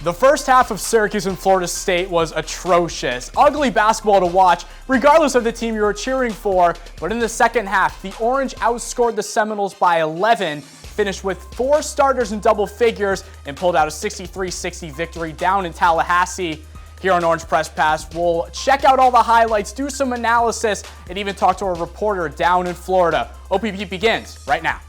The first half of Syracuse and Florida State was atrocious. Ugly basketball to watch, regardless of the team you were cheering for. But in the second half, the Orange outscored the Seminoles by 11, finished with 4 starters in double figures, and pulled out a 63-60 victory down in Tallahassee. Here on Orange Press Pass, we'll check out all the highlights, do some analysis, and even talk to a reporter down in Florida. OPP begins right now.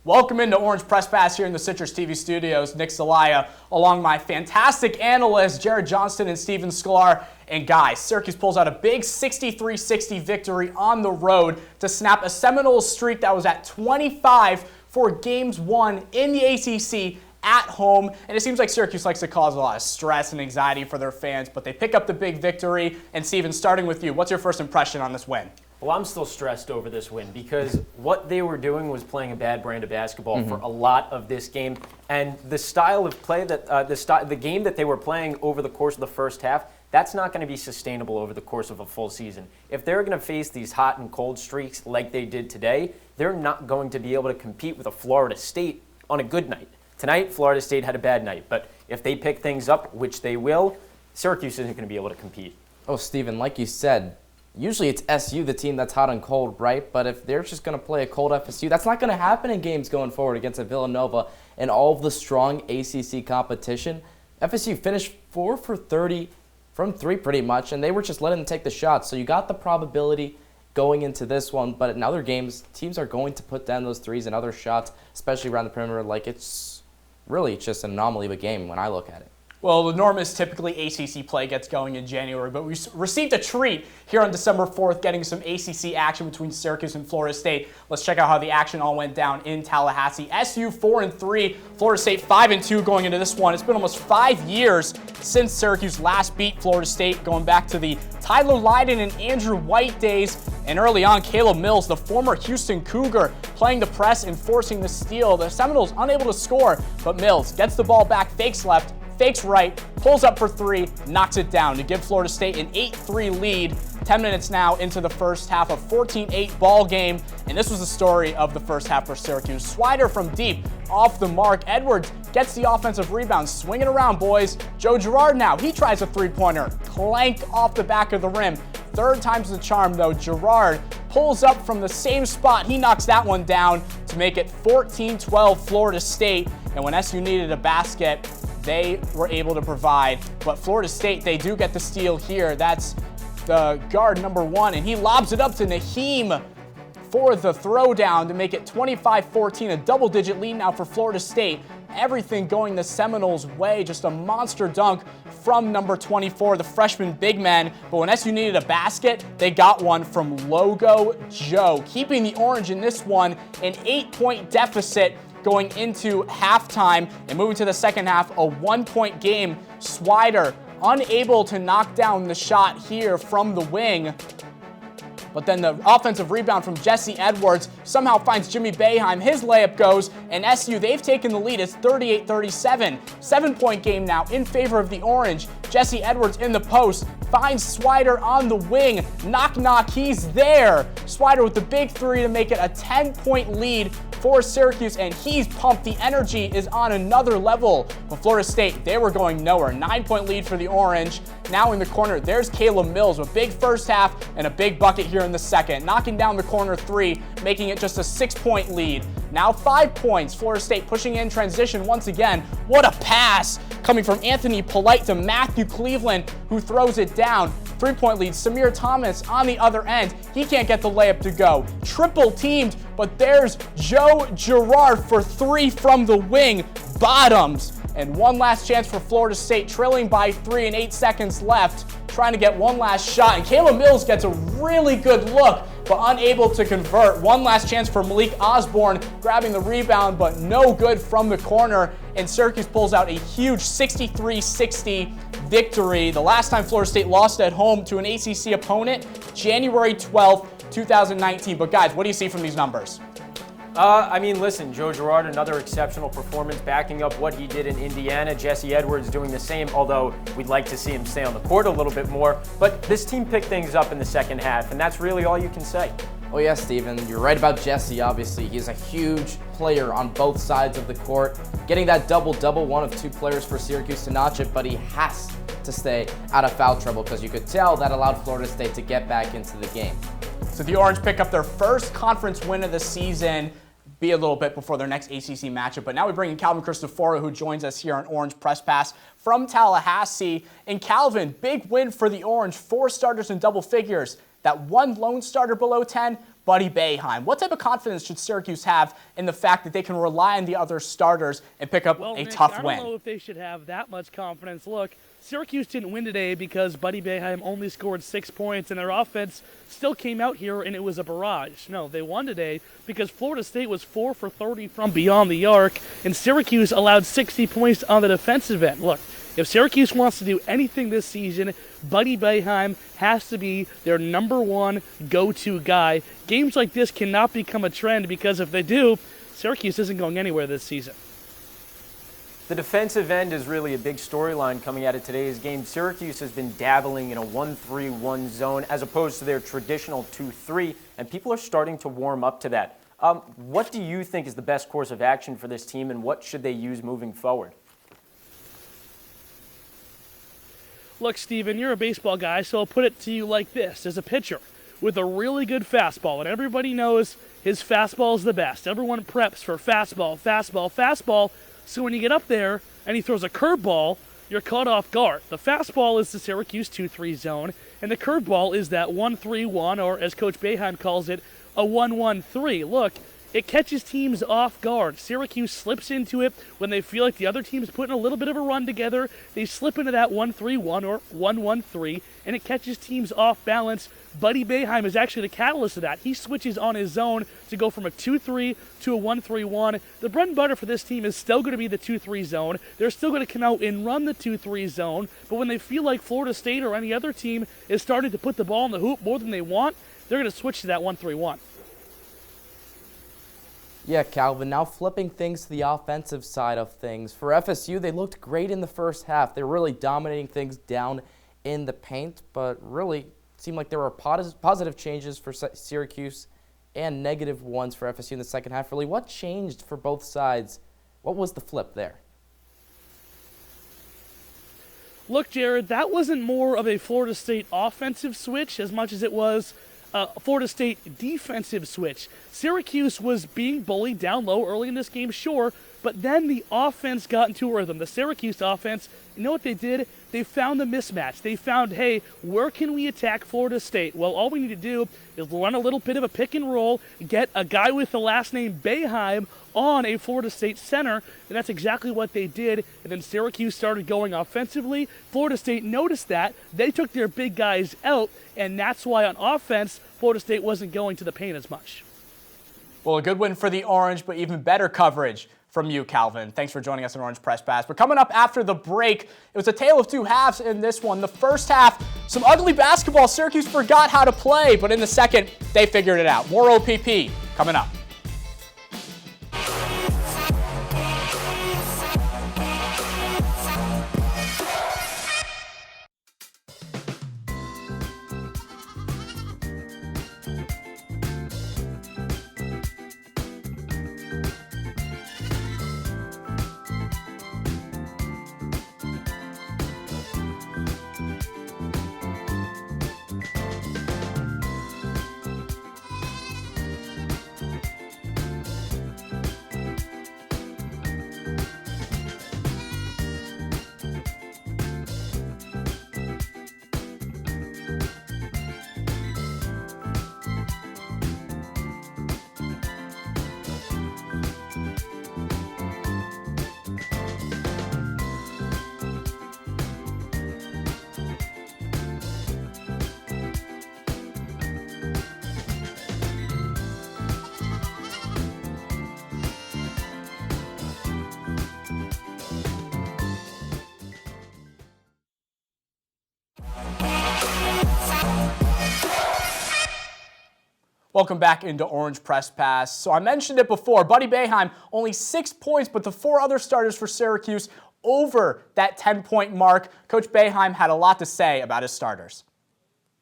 Welcome into Orange Press Pass here in the CitrusTV studios. Nick Zelaya, along my fantastic analysts, Johnston and Sklar. And guys, Syracuse pulls out a big 63-60 victory on the road to snap a Seminoles streak that was at 25 for games won in the ACC at home. And it seems like Syracuse likes to cause a lot of stress and anxiety for their fans, but they pick up the big victory. And Steven, starting with you, what's your first impression on this win? Well, I'm still stressed over this win because what they were doing was playing a bad brand of basketball for a lot of this game, and the style of play that the game that they were playing over the course of the first half, that's not going to be sustainable over the course of a full season. If they're going to face these hot and cold streaks like they did today, they're not going to be able to compete with a Florida State on a good night. Tonight, Florida State had a bad night, but if they pick things up, which they will, Syracuse isn't going to be able to compete. Oh, Steven, like you said, usually it's SU, the team that's hot and cold, right? But if they're just going to play a cold FSU, that's not going to happen in games going forward against a Villanova and all of the strong ACC competition. FSU finished 4 for 30 from 3 pretty much, and they were just letting them take the shots. So you got the probability going into this one, but in other games, teams are going to put down those threes and other shots, especially around the perimeter. Like, it's really just an anomaly of a game when I look at it. Well, the norm is typically ACC play gets going in January, but we received a treat here on December 4th, getting some ACC action between Syracuse and Florida State. Let's check out how the action all went down in Tallahassee. SU 4-3, Florida State 5-2 going into this one. It's been almost 5 years since Syracuse last beat Florida State, going back to the Tyler Lydon and Andrew White days. And early on, Caleb Mills, the former Houston Cougar, playing the press and forcing the steal. The Seminoles unable to score, but Mills gets the ball back, fakes left, fakes right, pulls up for 3, knocks it down to give Florida State an 8-3 lead. 10 minutes now into the first half, a 14-8 ball game, and this was the story of the first half for Syracuse. Swider from deep, off the mark. Edwards gets the offensive rebound. Swing it around, boys. Joe Girard now, he tries a three-pointer. Clanked off the back of the rim. Third time's the charm, though. Girard pulls up from the same spot. He knocks that one down to make it 14-12 Florida State. And when SU needed a basket, they were able to provide. But Florida State, they do get the steal here. That's the guard number 1, and he lobs it up to Naheem for the throwdown to make it 25-14, a double-digit lead now for Florida State. Everything going the Seminoles' way, just a monster dunk from number 24, the freshman big man. But when SU needed a basket, they got one from Logo Joe, keeping the Orange in this one an 8-point deficit going into halftime. And moving to the second half, a 1-point game. Swider unable to knock down the shot here from the wing. But then the offensive rebound from Jesse Edwards somehow finds Jimmy Boeheim. His layup goes, and SU, they've taken the lead. It's 38-37. 7-point game now in favor of the Orange. Jesse Edwards in the post, finds Swider on the wing. Knock, knock, he's there. Swider with the big 3 to make it a 10-point lead for Syracuse, and he's pumped. The energy is on another level. But Florida State, they were going nowhere. 9-point lead for the Orange. Now in the corner, there's Caleb Mills with a big first half and a big bucket here in the second. Knocking down the corner 3, making it just a 6-point lead. Now 5 points. Florida State pushing in transition once again. What a pass coming from Anthony Polite to Matthew Cleveland, who throws it down. 3-point lead. Samir Thomas on the other end. He can't get the layup to go. Triple teamed, but there's Joe Girard for 3 from the wing. Bottoms. And one last chance for Florida State, trailing by 3 and 8 seconds left, trying to get one last shot. And Caleb Mills gets a really good look, but unable to convert. One last chance for Malik Osborne, grabbing the rebound, but no good from the corner. And Syracuse pulls out a huge 63-60 victory. The last time Florida State lost at home to an ACC opponent, January 12th, 2019. But guys, what do you see from these numbers? I mean, listen, Joe Girard, another exceptional performance, backing up what he did in Indiana. Jesse Edwards doing the same, although we'd like to see him stay on the court a little bit more. But this team picked things up in the second half, and that's really all you can say. Oh yes, Steven, you're right about Jesse, obviously. He's a huge player on both sides of the court. Getting that double-double, one of two players for Syracuse to notch it, but he has to stay out of foul trouble because you could tell that allowed Florida State to get back into the game. So the Orange pick up their first conference win of the season, be a little bit before their next ACC matchup. But now we bring in Calvin Cristoforo, who joins us here on Orange Press Pass from Tallahassee. And Calvin, big win for the Orange, 4 starters in double figures. That one lone starter below 10, Buddy Boeheim. What type of confidence should Syracuse have in the fact that they can rely on the other starters and pick up a tough win? I don't know if they should have that much confidence. Look, Syracuse didn't win today because Buddy Boeheim only scored 6 points, and their offense still came out here and it was a barrage. No, they won today because Florida State was 4 for 30 from beyond the arc, and Syracuse allowed 60 points on the defensive end. Look, if Syracuse wants to do anything this season, Buddy Boeheim has to be their number one go-to guy. Games like this cannot become a trend because if they do, Syracuse isn't going anywhere this season. The defensive end is really a big storyline coming out of today's game. Syracuse has been dabbling in a 1-3-1 zone as opposed to their traditional 2-3, and people are starting to warm up to that. What do you think is the best course of action for this team, and what should they use moving forward? Look, Steven, you're a baseball guy, so I'll put it to you like this. As a pitcher with a really good fastball, and everybody knows his fastball is the best. Everyone preps for fastball, fastball, fastball. So when you get up there and he throws a curveball, you're caught off guard. The fastball is the Syracuse 2-3 zone, and the curveball is that 1-3-1, or as Coach Boeheim calls it, a 1-1-3. Look, it catches teams off guard. Syracuse slips into it when they feel like the other team's putting a little bit of a run together. They slip into that 1-3-1 or 1-1-3, and it catches teams off balance. Buddy Boeheim is actually the catalyst of that. He switches on his zone to go from a 2-3 to a 1-3-1. The bread and butter for this team is still going to be the 2-3 zone. They're still going to come out and run the 2-3 zone, but when they feel like Florida State or any other team is starting to put the ball in the hoop more than they want, they're going to switch to that 1-3-1. Yeah, Calvin, now flipping things to the offensive side of things. For FSU, they looked great in the first half. They were really dominating things down in the paint, but really seemed like there were positive changes for Syracuse and negative ones for FSU in the second half. Really, what changed for both sides? What was the flip there? Look, Jared, that wasn't more of a Florida State offensive switch as much as it was a Florida State defensive switch. Syracuse was being bullied down low early in this game, sure, but then the offense got into a rhythm. The Syracuse offense, you know what they did? They found the mismatch. They found, hey, where can we attack Florida State? Well, all we need to do is run a little bit of a pick and roll, get a guy with the last name Boeheim on a Florida State center, and that's exactly what they did. And then Syracuse started going offensively. Florida State noticed that. They took their big guys out, and that's why on offense, Florida State wasn't going to the paint as much. Well, a good win for the Orange, but even better coverage from you, Calvin. Thanks for joining us on Orange Press Pass. But coming up after the break, it was a tale of two halves in this one. The first half, some ugly basketball. Syracuse forgot how to play, but in the second, they figured it out. More OPP coming up. Welcome back into Orange Press Pass. So I mentioned it before, Buddy Boeheim, only 6 points, but the 4 other starters for Syracuse over that 10-point mark. Coach Boeheim had a lot to say about his starters.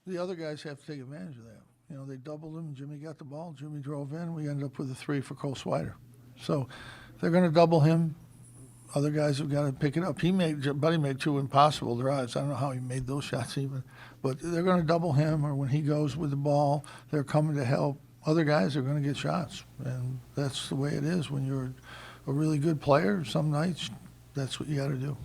The other guys have to take advantage of that. You know, they doubled him. Jimmy got the ball. Jimmy drove in. We ended up with a 3 for Cole Swider. So they're going to double him. Other guys have got to pick it up. Buddy made 2 impossible drives. I don't know how he made those shots even. But they're going to double him, or when he goes with the ball, they're coming to help. Other guys are going to get shots. And that's the way it is when you're a really good player. Some nights, that's what you got to do.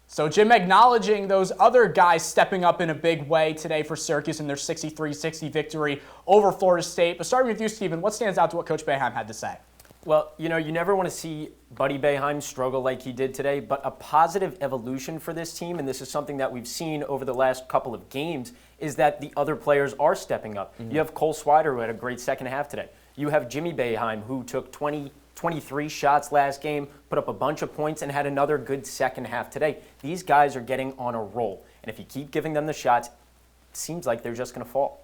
So Jim acknowledging those other guys stepping up in a big way today for Syracuse in their 63-60 victory over Florida State. But starting with you, Stephen, what stands out to what Coach Boeheim had to say? Well, you know, you never want to see Buddy Boeheim struggle like he did today, but a positive evolution for this team, and this is something that we've seen over the last couple of games, is that the other players are stepping up. You have Cole Swider, who had a great second half today. You have Jimmy Boeheim, who took 23 shots last game, put up a bunch of points, and had another good second half today. These guys are getting on a roll, and if you keep giving them the shots, it seems like they're just going to fall.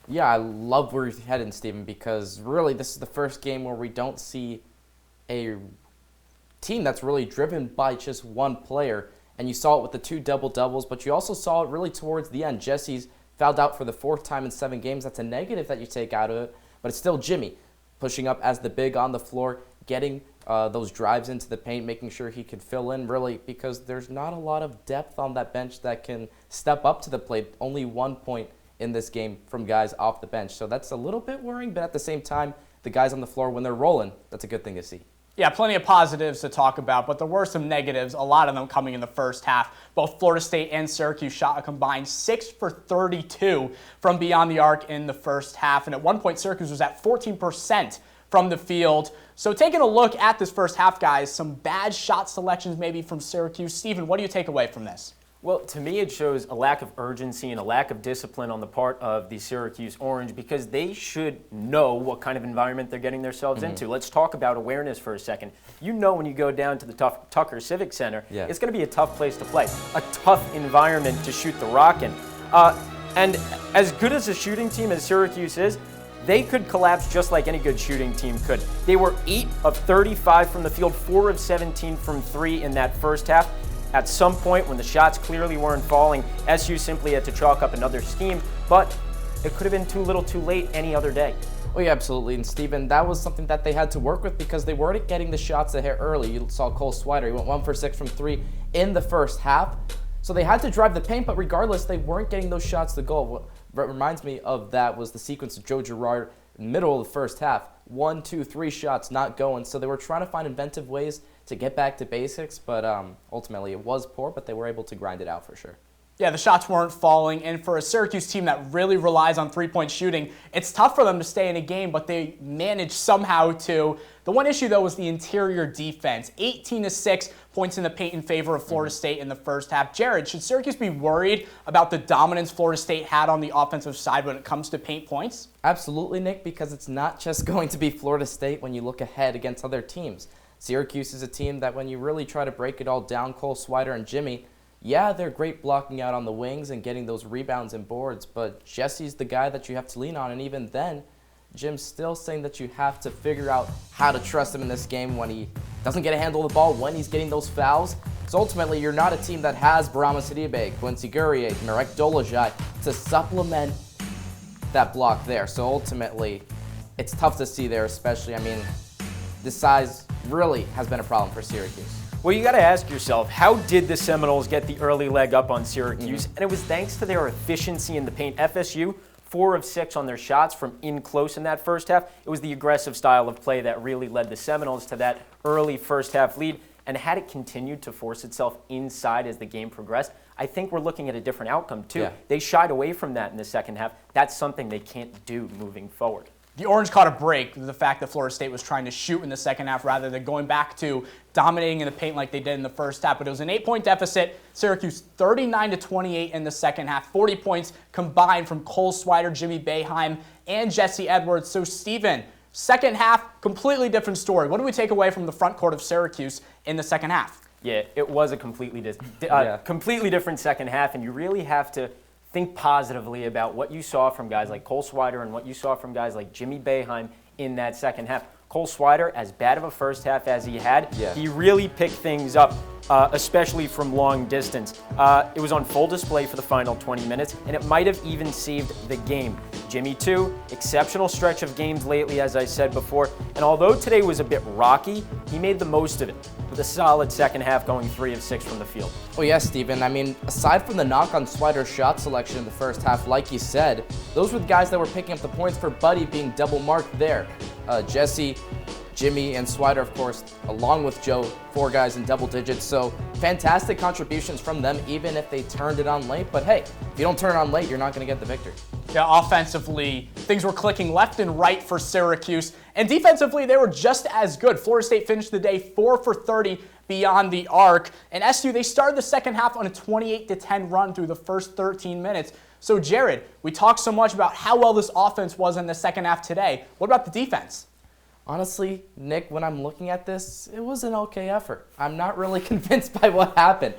Yeah, I love where you're heading, Stephen, because really this is the first game where we don't see a team that's really driven by just one player. And you saw it with the 2 double-doubles, but you also saw it really towards the end. Jesse's fouled out for the 4th time in 7 games. That's a negative that you take out of it, but it's still Jimmy pushing up as the big on the floor, getting those drives into the paint, making sure he could fill in, really, because there's not a lot of depth on that bench that can step up to the plate. Only 1 point in this game from guys off the bench. So that's a little bit worrying, but at the same time, the guys on the floor, when they're rolling, that's a good thing to see. Yeah, plenty of positives to talk about, but there were some negatives, a lot of them coming in the first half. Both Florida State and Syracuse shot a combined 6 for 32 from beyond the arc in the first half, and at one point Syracuse was at 14% from the field. So taking a look at this first half, guys, some bad shot selections maybe from Syracuse. Stephen, what do you take away from this? Well, to me, it shows a lack of urgency and a lack of discipline on the part of the Syracuse Orange, because they should know what kind of environment they're getting themselves into. Let's talk about awareness for a second. You know, when you go down to the Tucker Civic Center, it's going to be a tough place to play, a tough environment to shoot the rock in. And as good as a shooting team as Syracuse is, they could collapse just like any good shooting team could. They were 8 of 35 from the field, 4 of 17 from 3 in that first half. At some point, when the shots clearly weren't falling, SU simply had to chalk up another scheme, but it could have been too little too late any other day. Oh, yeah, absolutely. And, Stephen, that was something that they had to work with because they weren't getting the shots that hit early. You saw Cole Swider. He went 1 for 6 from 3 in the first half. So they had to drive the paint, but regardless, they weren't getting those shots to goal. What reminds me of that was the sequence of Joe Girard in the middle of the first half. 1, 2, 3 shots not going. So they were trying to find inventive ways to get back to basics, but ultimately it was poor, but they were able to grind it out for sure. Yeah, the shots weren't falling, and for a Syracuse team that really relies on three-point shooting, it's tough for them to stay in a game, but they managed somehow to. The one issue, though, was the interior defense. 18-6 points in the paint in favor of Florida State in the first half. Jared, should Syracuse be worried about the dominance Florida State had on the offensive side when it comes to paint points? Absolutely, Nick, because it's not just going to be Florida State when you look ahead against other teams. Syracuse is a team that when you really try to break it all down, Cole Swider and Jimmy, yeah, they're great blocking out on the wings and getting those rebounds and boards, but Jesse's the guy that you have to lean on, and even then, Jim's still saying that you have to figure out how to trust him in this game when he doesn't get a handle of the ball, when he's getting those fouls. So ultimately, you're not a team that has Barama Sidibe, Quincy Guerrier, Marek Dolezaj to supplement that block there. So ultimately, it's tough to see there, especially, the size really has been a problem for Syracuse. Well, you got to ask yourself, how did the Seminoles get the early leg up on Syracuse? And it was thanks to their efficiency in the paint. FSU, 4 of 6 on their shots from in close in that first half. It was the aggressive style of play that really led the Seminoles to that early first half lead. And had it continued to force itself inside as the game progressed, I think we're looking at a different outcome too. Yeah. They shied away from that in the second half. That's something they can't do moving forward. The Orange caught a break with the fact that Florida State was trying to shoot in the second half rather than going back to dominating in the paint like they did in the first half. But it was an 8-point deficit. Syracuse 39-28 in the second half. 40 points combined from Cole Swider, Jimmy Boeheim, and Jesse Edwards. So, Stephen, second half, completely different story. What do we take away from the front court of Syracuse in the second half? Yeah, it was a completely different second half, and you really have to think positively about what you saw from guys like Cole Swider and what you saw from guys like Jimmy Boeheim in that second half. Cole Swider, as bad of a first half as he had, he really picked things up, especially from long distance. It was on full display for the final 20 minutes, and it might have even saved the game. Jimmy, too, exceptional stretch of games lately, as I said before, and although today was a bit rocky, he made the most of it with a solid second half, going 3 of 6 from the field. Oh yes, Steven. I mean, aside from the knock on Swider's shot selection in the first half, like you said, those were the guys that were picking up the points for Buddy being double marked there. Jesse, Jimmy, and Swider, of course, along with Joe, 4 guys in double digits. So fantastic contributions from them, even if they turned it on late. But hey, if you don't turn it on late, you're not going to get the victory. Yeah, offensively, things were clicking left and right for Syracuse. And defensively, they were just as good. Florida State finished the day 4 for 30 beyond the arc. And SU, they started the second half on a 28-10 run through the first 13 minutes. So Jared, we talked so much about how well this offense was in the second half today. What about the defense? Honestly, Nick, when I'm looking at this, it was an okay effort. I'm not really convinced by what happened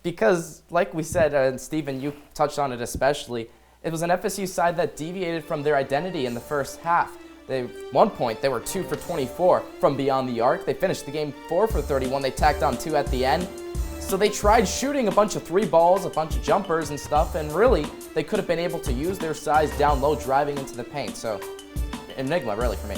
because, like we said, and Steven, you touched on it especially, it was an FSU side that deviated from their identity in the first half. At one point, they were 2 for 24 from beyond the arc. They finished the game 4 for 31. They tacked on 2 at the end. So they tried shooting a bunch of 3 balls, a bunch of jumpers and stuff, and really, they could have been able to use their size down low driving into the paint. So, enigma, really, for me.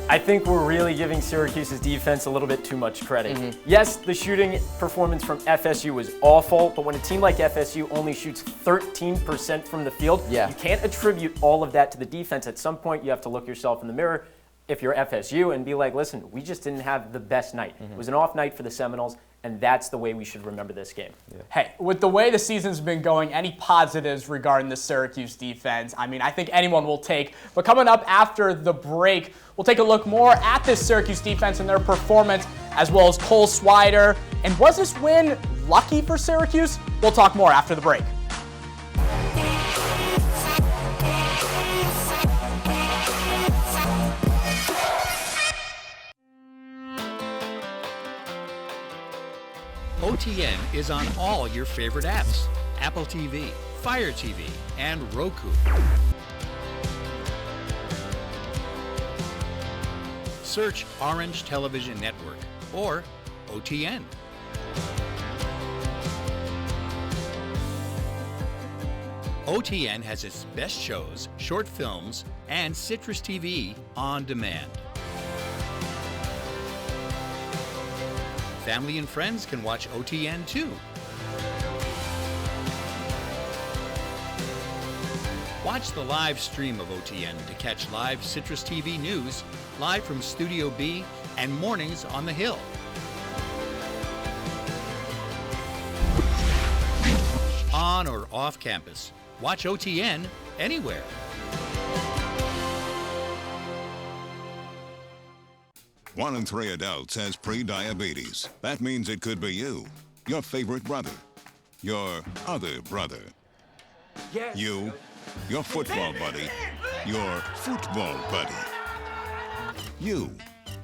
I think we're really giving Syracuse's defense a little bit too much credit. Yes, the shooting performance from FSU was awful, but when a team like FSU only shoots 13% from the field, you can't attribute all of that to the defense. At some point, you have to look yourself in the mirror if you're FSU and be like, listen, we just didn't have the best night. It was an off night for the Seminoles, and that's the way we should remember this game. Hey, with the way the season's been going, any positives regarding the Syracuse defense, I mean, I think anyone will take. But coming up after the break, we'll take a look more at this Syracuse defense and their performance, as well as Cole Swider. And was this win lucky for Syracuse? We'll talk more after the break. OTN is on all your favorite apps: Apple TV, Fire TV, and Roku. Search Orange Television Network or OTN. OTN has its best shows, short films, and CitrusTV on demand. Family and friends can watch OTN too. Watch the live stream of OTN to catch live Citrus TV news, live from Studio B, and mornings on the Hill. On or off campus, watch OTN anywhere. One in 3 adults has pre-diabetes. That means it could be you, your favorite brother, your other brother, you, your football buddy, your football buddy, you,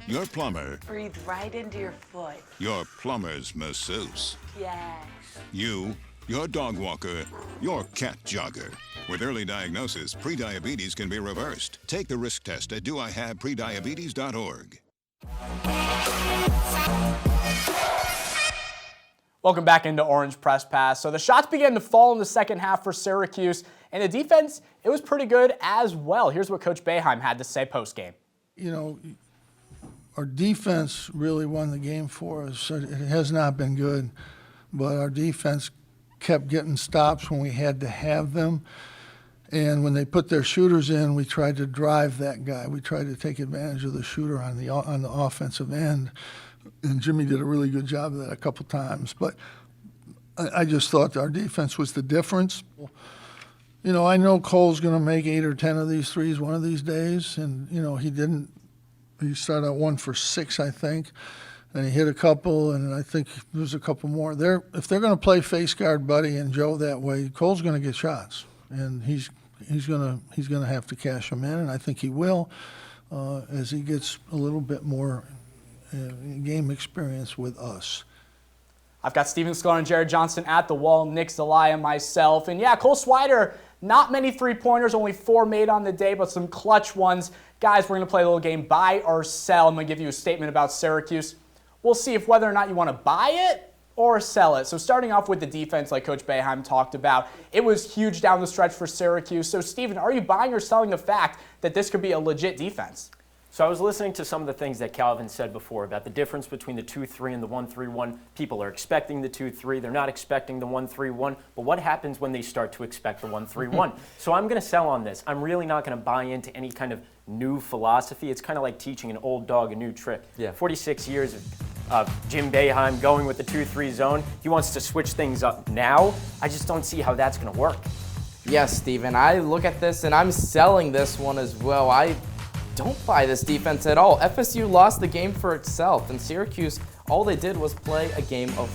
your plumber, Breathe right into your foot. your plumber's masseuse, Yes. you, your dog walker, your cat jogger. With early diagnosis, pre-diabetes can be reversed. Take the risk test at doihaveprediabetes.org. Welcome back into Orange Press Pass. So the shots began to fall in the second half for Syracuse, and the defense, it was pretty good as well. Here's what Coach Boeheim had to say post-game. You know, our defense really won the game for us. It has not been good, but our defense kept getting stops when we had to have them. And when they put their shooters in, we tried to drive that guy. We tried to take advantage of the shooter on the offensive end. And Jimmy did a really good job of that a couple times. But I just thought our defense was the difference. You know, I know Cole's going to make 8 or 10 of these threes one of these days. And, you know, he didn't. He started out 1 for 6, I think. And he hit a couple, and I think there's a couple more. If they're going to play face guard Buddy and Joe that way, Cole's going to get shots. And he's gonna have to cash them in, and I think he will as he gets a little bit more game experience with us. I've got Steven Sklar and Jared Johnston at the wall, Nick Zelaya, myself. And yeah, Cole Swider, not many three-pointers, only 4 made on the day, but some clutch ones. Guys, we're going to play a little game, buy or sell. I'm going to give you a statement about Syracuse. We'll see if whether or not you want to buy it or sell it. So starting off with the defense, like Coach Boeheim talked about, it was huge down the stretch for Syracuse. So Steven, are you buying or selling the fact that this could be a legit defense? So I was listening to some of the things that Calvin said before about the difference between the 2-3 and the 1-3-1. People are expecting the 2-3. They're not expecting the 1-3-1. But what happens when they start to expect the 1-3-1? So I'm going to sell on this. I'm really not going to buy into any kind of new philosophy. It's kind of like teaching an old dog a new trick. Yeah. 46 years of Jim Boeheim going with the 2-3 zone. He wants to switch things up now. I just don't see how that's going to work. Yes, Steven, I look at this and I'm selling this one as well. I don't buy this defense at all. FSU lost the game for itself, and Syracuse, all they did was play a game of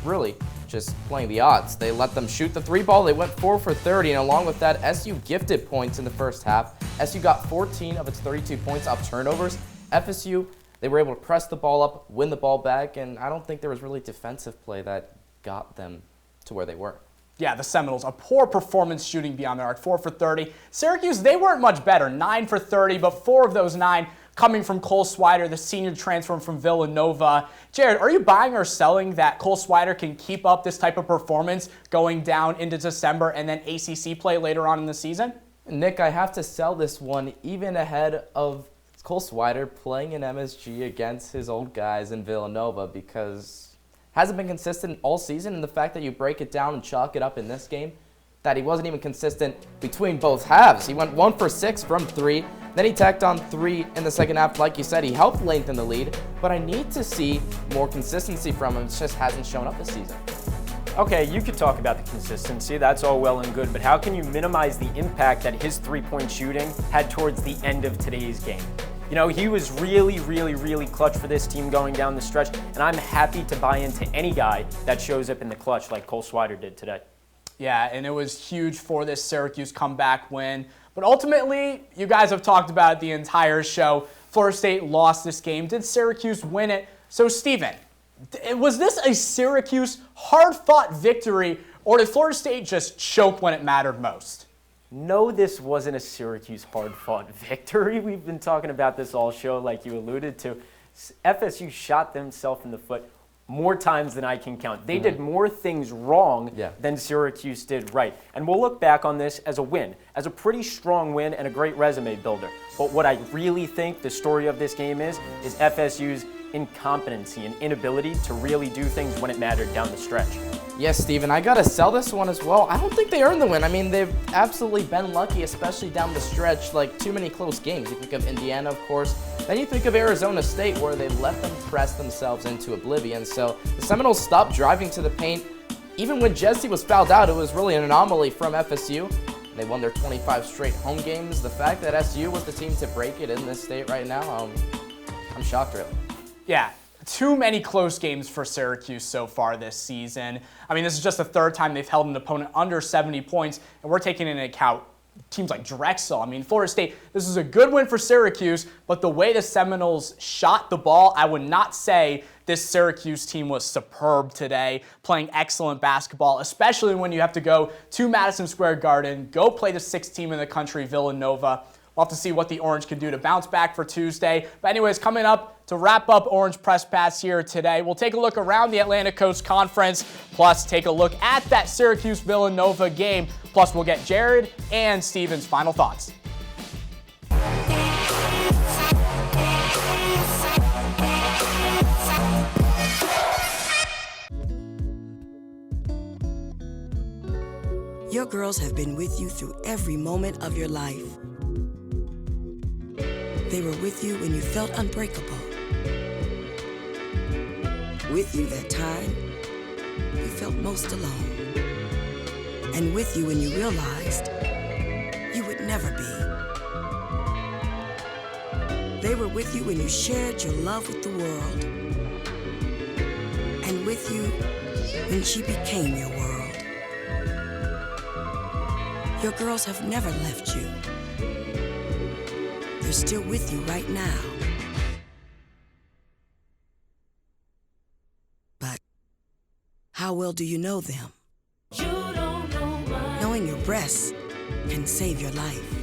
really just playing the odds. They let them shoot the 3 ball. They went 4 for 30, and along with that, SU gifted points in the first half. SU got 14 of its 32 points off turnovers. FSU, they were able to press the ball up, win the ball back, and I don't think there was really defensive play that got them to where they were. Yeah, the Seminoles, a poor performance shooting beyond their arc, 4 for 30. Syracuse, they weren't much better, 9 for 30, but 4 of those 9 coming from Cole Swider, the senior transfer from Villanova. Jared, are you buying or selling that Cole Swider can keep up this type of performance going down into December and then ACC play later on in the season? Nick, I have to sell this one even ahead of Cole Swider playing in MSG against his old guys in Villanova because hasn't been consistent all season, and the fact that you break it down and chalk it up in this game, that he wasn't even consistent between both halves. He went 1 for 6 from 3, then he tacked on 3 in the second half. Like you said, he helped lengthen the lead, but I need to see more consistency from him. It just hasn't shown up this season. Okay, you could talk about the consistency, that's all well and good, but how can you minimize the impact that his three-point shooting had towards the end of today's game? You know, he was really clutch for this team going down the stretch, and I'm happy to buy into any guy that shows up in the clutch like Cole Swider did today. Yeah, and it was huge for this Syracuse comeback win. But ultimately, you guys have talked about it the entire show. Florida State lost this game. Did Syracuse win it? So, Steven, was this a Syracuse hard-fought victory, or did Florida State just choke when it mattered most? No, this wasn't a Syracuse hard-fought victory. We've been talking about this all show, like you alluded to. FSU shot themselves in the foot more times than I can count. They did more things wrong than Syracuse did right. And we'll look back on this as a win, as a pretty strong win and a great resume builder. But what I really think the story of this game is FSU's incompetency and inability to really do things when it mattered down the stretch. Yes, Steven, I gotta sell this one as well. I don't think they earned the win. I mean, they've absolutely been lucky, especially down the stretch, like too many close games. You think of Indiana, of course. Then you think of Arizona State, where they let them press themselves into oblivion. So the Seminoles stopped driving to the paint. Even when Jesse was fouled out, it was really an anomaly from FSU. They won their 25 straight home games. The fact that SU was the team to break it in this state right now, I'm shocked, really. Yeah, too many close games for Syracuse so far this season. I mean, this is just the 3rd time they've held an opponent under 70 points, and we're taking into account teams like Drexel. I mean, Florida State, this is a good win for Syracuse, but the way the Seminoles shot the ball, I would not say this Syracuse team was superb today, playing excellent basketball, especially when you have to go to Madison Square Garden, go play the 6th team in the country, Villanova. We'll have to see what the Orange can do to bounce back for Tuesday. But anyways, coming up to wrap up Orange Press Pass here today, we'll take a look around the Atlantic Coast Conference, plus take a look at that Syracuse-Villanova game. Plus, we'll get Jared and Steven's final thoughts. Your girls have been with you through every moment of your life. They were with you when you felt unbreakable. With you that time you felt most alone. And with you when you realized you would never be. They were with you when you shared your love with the world. And with you when she became your world. Your girls have never left you. They're still with you right now. But how well do you know them? Knowing your breasts can save your life.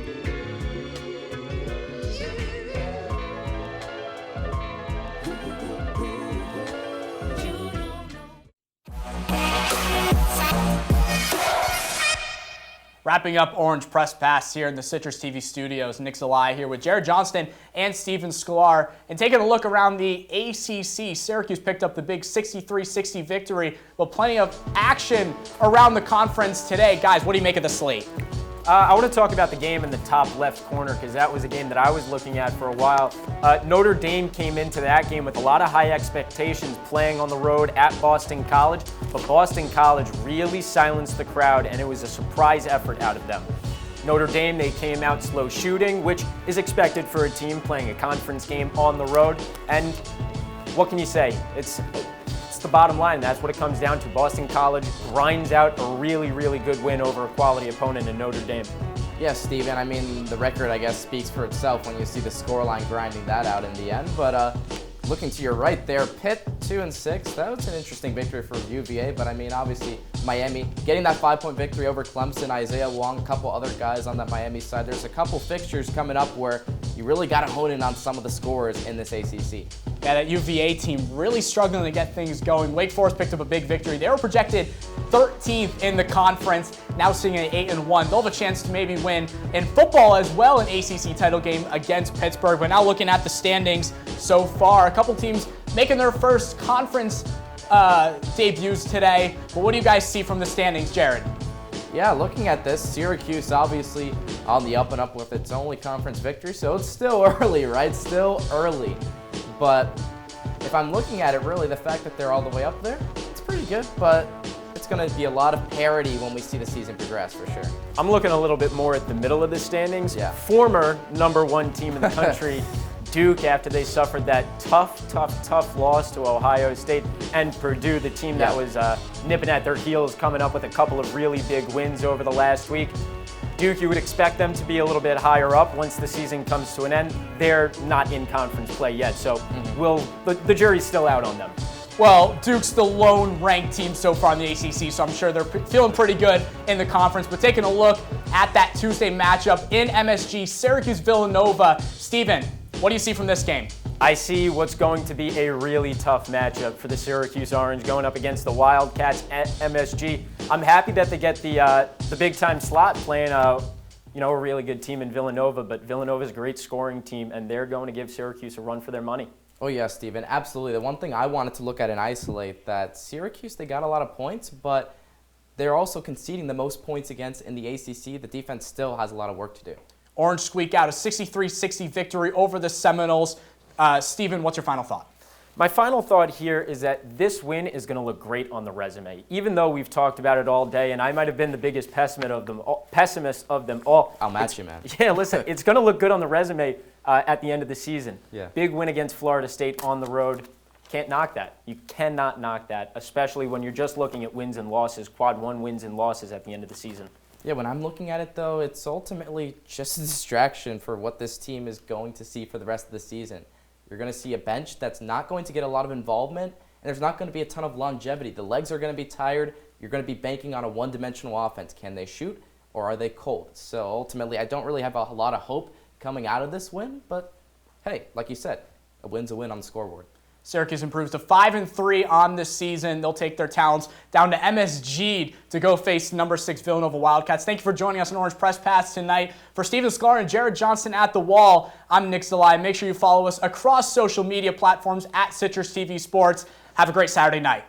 Wrapping up Orange Press Pass here in the Citrus TV studios, Nick Zelaya here with Jared Johnston and Stephen Sklar. And taking a look around the ACC, Syracuse picked up the big 63-60 victory, but plenty of action around the conference today. Guys, what do you make of the slate? I want to talk about the game in the top left corner because that was a game that I was looking at for a while. Notre Dame came into that game with a lot of high expectations playing on the road at Boston College, but Boston College really silenced the crowd and it was a surprise effort out of them. Notre Dame, they came out slow shooting, which is expected for a team playing a conference game on the road. And what can you say? It's the bottom line. That's what it comes down to. Boston College grinds out a really, really good win over a quality opponent in Notre Dame. Yes, Steven. I mean, the record, I guess, speaks for itself when you see the scoreline grinding that out in the end. But looking to your right there, Pitt 2-6. That was an interesting victory for UVA. But I mean, obviously, Miami getting that 5-point victory over Clemson. Isaiah Wong, a couple other guys on that Miami side. There's a couple fixtures coming up where you really got to hone in on some of the scores in this ACC. Yeah, that UVA team really struggling to get things going. Wake Forest picked up a big victory. They were projected 13th in the conference, now sitting at 8-1. They'll have a chance to maybe win in football as well, an ACC title game against Pittsburgh. But now looking at the standings so far, a couple teams making their first conference debuts today. But what do you guys see from the standings, Jared? Yeah, looking at this, Syracuse obviously on the up and up with its only conference victory, so it's still early, right? Still early. But if I'm looking at it, really, the fact that they're all the way up there, it's pretty good, but it's going to be a lot of parity when we see the season progress, for sure. I'm looking a little bit more at the middle of the standings. Yeah. Former #1 team in the country, Duke, after they suffered that tough loss to Ohio State, and Purdue, the team that was nipping at their heels, coming up with a couple of really big wins over the last week. Duke, you would expect them to be a little bit higher up once the season comes to an end. They're not in conference play yet, so the jury's still out on them. Well, Duke's the lone ranked team so far in the ACC, so I'm sure they're feeling pretty good in the conference. But taking a look at that Tuesday matchup in MSG, Syracuse-Villanova. Steven, what do you see from this game? I see what's going to be a really tough matchup for the Syracuse Orange going up against the Wildcats at MSG. I'm happy that they get the big-time slot playing a really good team in Villanova, but Villanova's a great scoring team, and they're going to give Syracuse a run for their money. Oh, yeah, Steven, absolutely. The one thing I wanted to look at and isolate, that Syracuse, they got a lot of points, but they're also conceding the most points against in the ACC. The defense still has a lot of work to do. Orange squeak out a 63-60 victory over the Seminoles. Steven, what's your final thought? My final thought here is that this win is going to look great on the resume. Even though we've talked about it all day, and I might have been the biggest pessimist of them all. I'll match you, man. Yeah, listen, it's going to look good on the resume at the end of the season. Yeah. Big win against Florida State on the road. Can't knock that. You cannot knock that, especially when you're just looking at wins and losses, quad 1 wins and losses at the end of the season. Yeah, when I'm looking at it, though, it's ultimately just a distraction for what this team is going to see for the rest of the season. You're going to see a bench that's not going to get a lot of involvement, and there's not going to be a ton of longevity. The legs are going to be tired. You're going to be banking on a one-dimensional offense. Can they shoot, or are they cold? So ultimately, I don't really have a lot of hope coming out of this win, but hey, like you said, a win's a win on the scoreboard. Syracuse improves to 5-3 on this season. They'll take their talents down to MSG to go face #6 Villanova Wildcats. Thank you for joining us on Orange Press Pass tonight. For Stephen Sklar and Jared Johnston at the wall, I'm Nick Zelaya. Make sure you follow us across social media platforms at CitrusTV Sports. Have a great Saturday night.